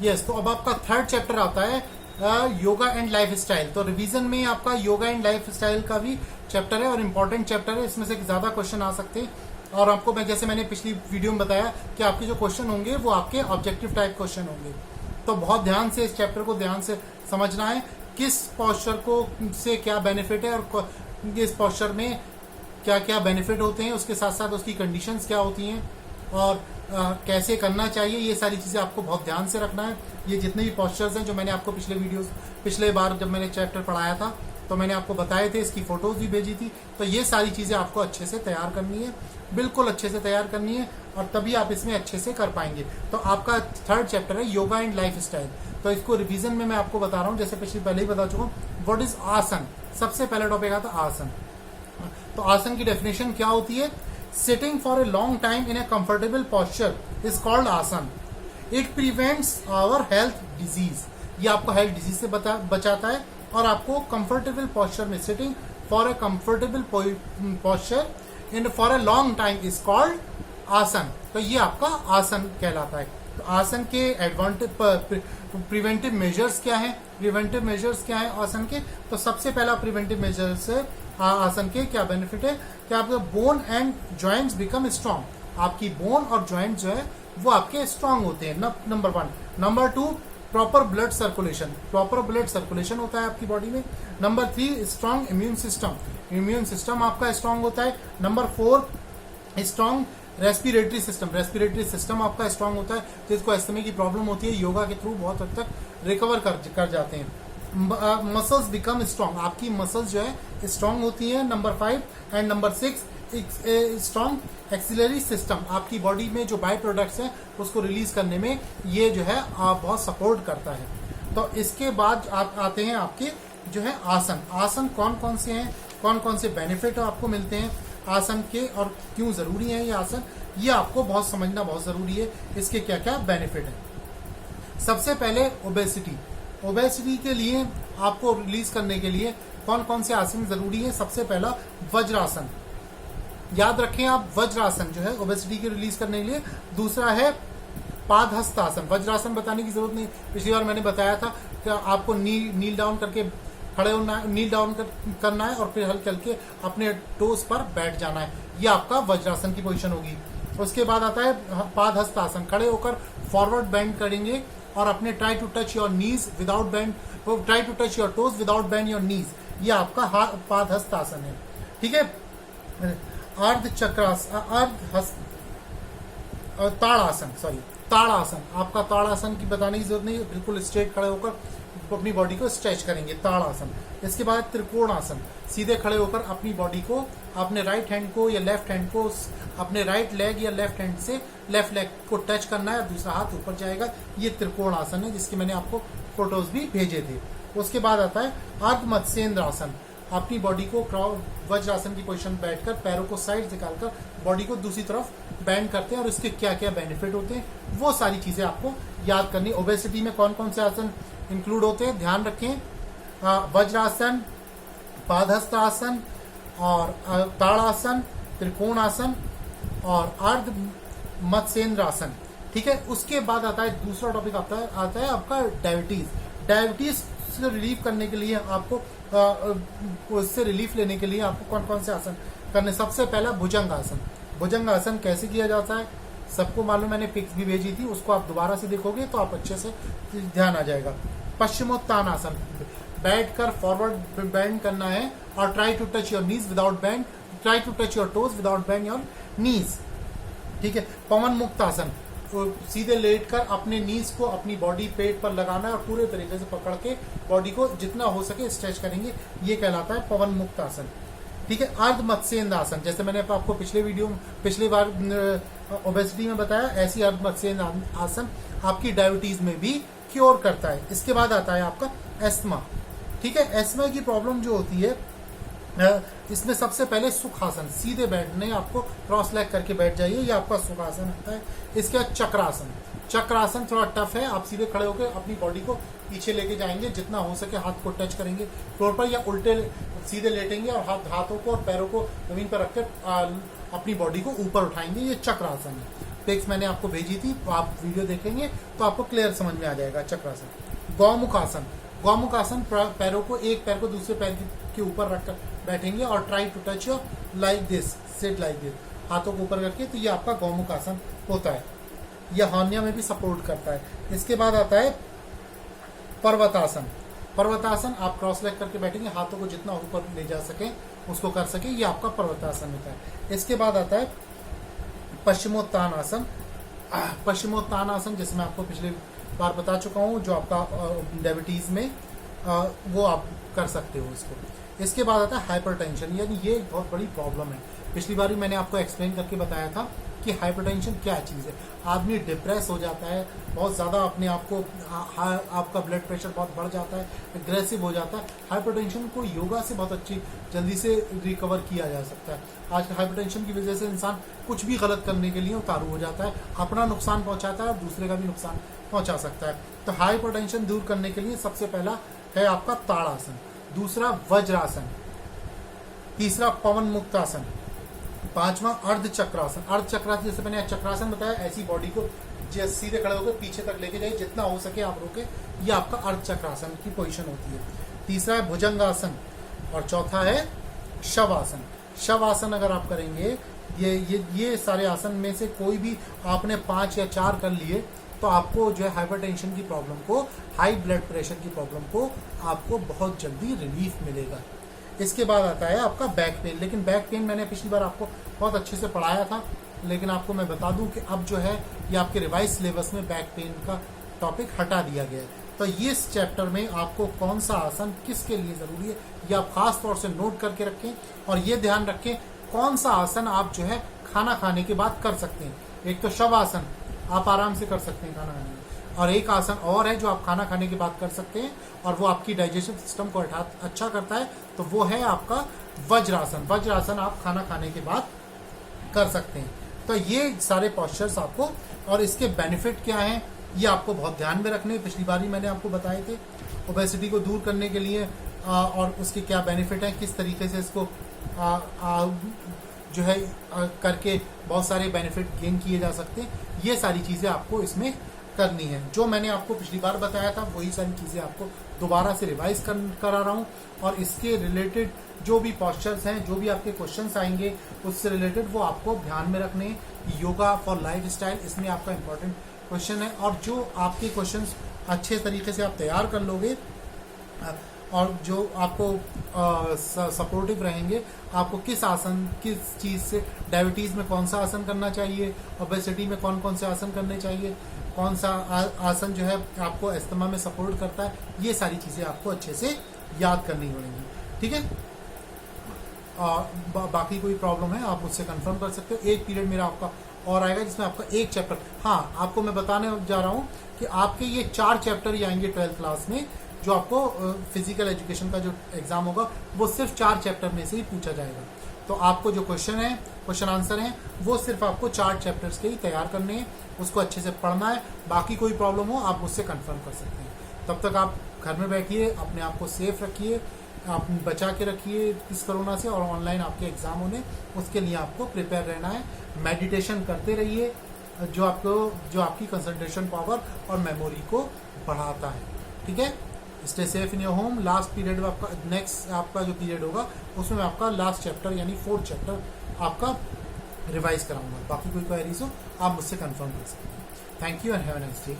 Yes, तो अब आपका थर्ड चैप्टर आता है योगा एंड लाइफ स्टाइल। तो रिवीजन में आपका योगा एंड लाइफ स्टाइल का भी चैप्टर है और इम्पोर्टेंट चैप्टर है। इसमें से ज्यादा क्वेश्चन आ सकते हैं और आपको जैसे मैंने पिछली वीडियो में बताया कि आपके जो क्वेश्चन होंगे वो आपके ऑब्जेक्टिव टाइप क्वेश्चन होंगे। तो बहुत ध्यान से इस चैप्टर को ध्यान से समझना है, किस पॉस्चर को से क्या बेनिफिट है और इस पॉस्चर में क्या क्या बेनिफिट होते हैं, उसके साथ साथ उसकी कंडीशंस क्या होती हैं और कैसे करना चाहिए। ये सारी चीज़ें आपको बहुत ध्यान से रखना है। ये जितने भी पॉस्चर्स हैं जो मैंने आपको पिछले बार जब मैंने चैप्टर पढ़ाया था तो मैंने आपको बताए थे, इसकी फोटोज भी भेजी थी। तो ये सारी चीज़ें आपको अच्छे से तैयार करनी है, बिल्कुल अच्छे से तैयार करनी है और तभी आप इसमें अच्छे से कर पाएंगे। तो आपका थर्ड चैप्टर है योगा एंड लाइफ स्टाइल। तो इसको रिवीजन में मैं आपको बता रहा हूँ, जैसे पहले ही बता चुका हूँ। व्हाट इज आसन, सबसे पहला टॉपिक आता है आसन। तो आसन की डेफिनेशन क्या होती है? Sitting for a long time in a comfortable posture is called asan. It prevents our health disease. ये आपको हेल्थ डिजीज से बचाता है और आपको कंफर्टेबल पॉस्चर में, sitting for a comfortable posture in for a long time is called asan. तो ये आपका आसन कहलाता है। तो आसन के एडवांटेज, प्रिवेंटिव मेजर्स क्या है? प्रिवेंटिव मेजर्स क्या है आसन के? तो सबसे पहला प्रिवेंटिव मेजर्स है आसन के क्या बेनिफिट है कि आपका bone and joints become strong. आपकी बोन और जॉइंट जो है वो आपके स्ट्रांग होते हैं, number 1। Number 2, proper blood circulation, proper blood circulation होता है आपकी बॉडी में। Number 3, strong immune system, immune system आपका स्ट्रांग होता है। Number 4, strong respiratory system, respiratory system आपका स्ट्रांग होता है। जिसको अस्थमा की प्रॉब्लम होती है योगा के थ्रू बहुत हद तक रिकवर कर जाते हैं। मसल्स बिकम स्ट्रांग, आपकी मसल्स जो है स्ट्रांग होती है। Number 5 and number 6, strong axillary system, आपकी बॉडी में जो बाई प्रोडक्ट्स हैं उसको रिलीज करने में ये जो है बहुत सपोर्ट करता है। तो इसके बाद आप आते हैं आपके जो है आसन। आसन कौन कौन से हैं, कौन कौन से बेनिफिट आपको मिलते हैं आसन के और क्यों जरूरी है ये आसन, ये आपको बहुत समझना बहुत जरूरी है। इसके क्या क्या बेनिफिट है। सबसे पहले ओबेसिटी, ओबेसिटी के लिए आपको रिलीज करने के लिए कौन कौन से आसन जरूरी है? सबसे पहला वज्रासन, याद रखें आप, वज्रासन जो है ओबेसिटी के रिलीज करने के लिए। दूसरा है पादहस्तासन, वज्रासन बताने की जरूरत नहीं, पिछली बार मैंने बताया था कि आपको नील डाउन करके खड़े होना है, नील डाउन करना है और फिर हल्के हल्के अपने टोस पर बैठ जाना है। ये आपका वज्रासन की पोजीशन होगी। उसके बाद आता है पादहस्तासन, खड़े होकर फॉरवर्ड बेंड करेंगे और अपने try to touch your knees without bend, try to touch your toes without bend your knees. ये आपका पादहस्तासन है। ठीक है। अर्ध चक्रासन, ताड़ासन, सॉरी ताड़ासन, आपका ताड़ासन की बताने की जरूरत नहीं है, बिल्कुल स्ट्रेट खड़े होकर अपनी बॉडी को स्ट्रेच करेंगे, ताड़ासन। इसके बाद त्रिकोणासन, सीधे खड़े होकर अपनी बॉडी को, अपने राइट हैंड को या लेफ्ट हैंड को अपने राइट लेग या लेफ्ट हैंड से लेफ्ट लेग को टच करना है और दूसरा हाथ ऊपर जाएगा। ये त्रिकोणासन है जिसकी मैंने आपको फोटोज भी भेजे थे। उसके बाद आता है अर्ध मत्स्येंद्र आसन, अपनी बॉडी को वज्रासन की पोजीशन बैठकर पैरों को साइड निकालकर बॉडी को दूसरी तरफ बैंड करते हैं और इसके क्या क्या बेनिफिट होते हैं वो सारी चीजें आपको याद करनी। ओबेसिटी में कौन कौन से आसन इंक्लूड होते हैं ध्यान रखें, वज्रासन, पादहस्तासन और ताड़ासन, त्रिकोणासन और अर्ध मत्स्येंद्र आसन। ठीक है। उसके बाद आता है दूसरा टॉपिक आता है आपका डायबिटीज। डायबिटीज से रिलीफ करने के लिए आपको उससे रिलीफ लेने के लिए आपको कौन कौन से आसन करने? सबसे पहला भुजंग आसन। भुजंग आसन कैसे किया जाता है सबको मालूम, मैंने पिक्स भी भेजी थी, उसको आप दोबारा से देखोगे तो आप अच्छे से ध्यान आ जाएगा। पश्चिमोत्तान आसन, बैठकर फॉरवर्ड बेंड करना है और try to touch your knees without bend, try to touch your toes without bend your knees. ठीक है। पवन मुक्त आसन, सीधे लेटकर अपने नीज को अपनी बॉडी पेट पर लगाना है और पूरे तरीके से पकड़ के बॉडी को जितना हो सके स्ट्रेच करेंगे, ये कहलाता है पवन मुक्त आसन। ठीक है। अर्ध मत्स्येंद्र आसन, जैसे मैंने आपको पिछली बार ओबेसिटी में बताया, ऐसी अर्ध मत्स्येंद्र आसन आपकी डायबिटीज में भी क्योर करता है। इसके बाद आता है आपका एस्थमा। ठीक है। एस्थमा की प्रॉब्लम जो होती है इसमें सबसे पहले सुखासन, सीधे बैठने, आपको क्रॉस लेग करके बैठ जाइए, ये आपका सुखासन आता है। इसके बाद चक्रासन, चक्रासन थोड़ा टफ है, आप सीधे खड़े होकर अपनी बॉडी को पीछे लेके जाएंगे, जितना हो सके हाथ को टच करेंगे फ्लोर पर या उल्टे सीधे लेटेंगे और हाथों को और पैरों को जमीन पर रखकर अपनी बॉडी को ऊपर उठाएंगे, ये चक्रासन है। पिक्स मैंने आपको भेजी थी, आप वीडियो देखेंगे तो आपको क्लियर समझ में आ जाएगा चक्रासन। गौमुख आसन, गौमुख आसन पैरों को, एक पैर को दूसरे पैर के ऊपर रखकर बैठेंगे और try to touch your like this, sit like this, हाथों को ऊपर करके, तो ये आपका गौमुख आसन होता है। यह हार्निया में भी सपोर्ट करता है। इसके बाद आता है पर्वतासन। पर्वतासन आप क्रॉस लेग करके बैठेंगे, हाथों को जितना ऊपर ले जा सके उसको कर सके, ये आपका पर्वतासन होता है। इसके बाद आता है पश्चिमोत्तान आसन। पश्चिमोत्तान आसन जैसे मैं आपको पिछले बार बता चुका हूँ, जो आपका डायबिटीज में वो आप कर सकते हो इसको। इसके बाद आता है हाइपरटेंशन, यानी ये एक बहुत बड़ी प्रॉब्लम है। पिछली बार भी मैंने आपको एक्सप्लेन करके बताया था कि हाइपरटेंशन क्या चीज़ है। आदमी डिप्रेस हो जाता है, बहुत ज़्यादा अपने आप को, आपका ब्लड प्रेशर बहुत बढ़ जाता है, एग्रेसिव हो जाता है। हाइपरटेंशन को योगा से बहुत अच्छी जल्दी से रिकवर किया जा सकता है। आज हाइपरटेंशन की वजह से इंसान कुछ भी गलत करने के लिए उतारू हो जाता है, अपना नुकसान पहुंचाता है और दूसरे का भी नुकसान पहुंचा सकता है। तो हाइपरटेंशन दूर करने के लिए सबसे पहला है आपका ताड़ासन, दूसरा वज्रासन, तीसरा पवन मुक्त आसन, पांचवा अर्ध चक्रासन। अर्ध चक्रासन जैसे मैंने चक्रासन बताया, ऐसी बॉडी को सीधे खड़े होकर पीछे तक लेके जाइए, जितना हो सके आप रोके, ये आपका अर्ध चक्रासन की पोजीशन होती है। तीसरा है भुजंगासन और चौथा है शवासन। शवासन अगर आप करेंगे, ये सारे आसन में से कोई भी आपने 5 या 4 कर लिए तो आपको जो है हाइपरटेंशन की प्रॉब्लम को, हाई ब्लड प्रेशर की प्रॉब्लम को आपको बहुत जल्दी रिलीफ मिलेगा। इसके बाद आता है आपका बैक पेन, लेकिन बैक पेन मैंने पिछली बार आपको बहुत अच्छे से पढ़ाया था, लेकिन आपको मैं बता दूं कि अब जो है ये आपके रिवाइज सिलेबस में बैक पेन का टॉपिक हटा दिया गया है। तो ये इस चैप्टर में आपको कौन सा आसन किसके लिए ज़रूरी है ये आप खास तौर से नोट करके रखें, और ये ध्यान रखें कौन सा आसन आप जो है खाना खाने के बाद कर सकते हैं। एक तो शवासन आप आराम से कर सकते हैं खाना खाने में, और एक आसन और है जो आप खाना खाने के बाद कर सकते हैं और वो आपकी डाइजेस्टिव सिस्टम को अच्छा करता है, तो वो है आपका वज्रासन। वज्रासन आप खाना खाने के बाद कर सकते हैं। तो ये सारे पोस्चर्स आपको, और इसके बेनिफिट क्या हैं ये आपको बहुत ध्यान में रखने, पिछली बार ही मैंने आपको बताए थे। ओबेसिटी को दूर करने के लिए और उसके क्या बेनिफिट हैं, किस तरीके से इसको जो है करके बहुत सारे बेनिफिट गेन किए जा सकते हैं, ये सारी चीज़ें आपको इसमें करनी है। जो मैंने आपको पिछली बार बताया था वही सारी चीज़ें आपको दोबारा से रिवाइज करा रहा हूँ, और इसके रिलेटेड जो भी पोस्चर्स हैं, जो भी आपके क्वेश्चंस आएंगे उससे रिलेटेड वो आपको ध्यान में रखने हैं। योगा फॉर लाइफ स्टाइल, इसमें आपका इंपॉर्टेंट क्वेश्चन है, और जो आपके क्वेश्चंस अच्छे तरीके से आप तैयार कर लोगे और जो आपको सपोर्टिव रहेंगे, आपको किस आसन, किस चीज़ से, डायबिटीज़ में कौन सा आसन करना चाहिए, ओबेसिटी में कौन कौन से आसन करने चाहिए, कौन सा आसन जो है आपको अस्थमा में सपोर्ट करता है, ये सारी चीज़ें आपको अच्छे से याद करनी पड़ेंगी। ठीक है, बाकी कोई प्रॉब्लम है आप मुझसे कंफर्म कर सकते हो। एक पीरियड मेरा आपका और आएगा जिसमें आपका एक चैप्टर, हाँ आपको मैं बताने जा रहा हूँ कि आपके ये 4 चैप्टर ही आएंगे 12th क्लास में, जो आपको फिजिकल एजुकेशन का जो एग्जाम होगा वो सिर्फ 4 चैप्टर में से ही पूछा जाएगा। तो आपको जो क्वेश्चन आंसर हैं वो सिर्फ आपको 4 चैप्टर्स के ही तैयार करने हैं, उसको अच्छे से पढ़ना है। बाकी कोई प्रॉब्लम हो आप मुझसे कंफर्म कर सकते हैं। तब तक आप घर में बैठिए, अपने आप को सेफ रखिए, आप बचा के रखिए इस कोरोना से, और ऑनलाइन आपके एग्जाम होने, उसके लिए आपको प्रिपेयर रहना है। मेडिटेशन करते रहिए, जो आपकी कंसंट्रेशन पावर और मेमोरी को बढ़ाता है। ठीक है, stay safe in your home. Last period में आपका नेक्स्ट आपका जो पीरियड होगा उसमें मैं आपका लास्ट चैप्टर यानी 4th चैप्टर आपका रिवाइज कराऊंगा। बाकी कोई क्वेरीज हो आप मुझसे कंफर्म कर सकते हैं। Thank you and have a nice day.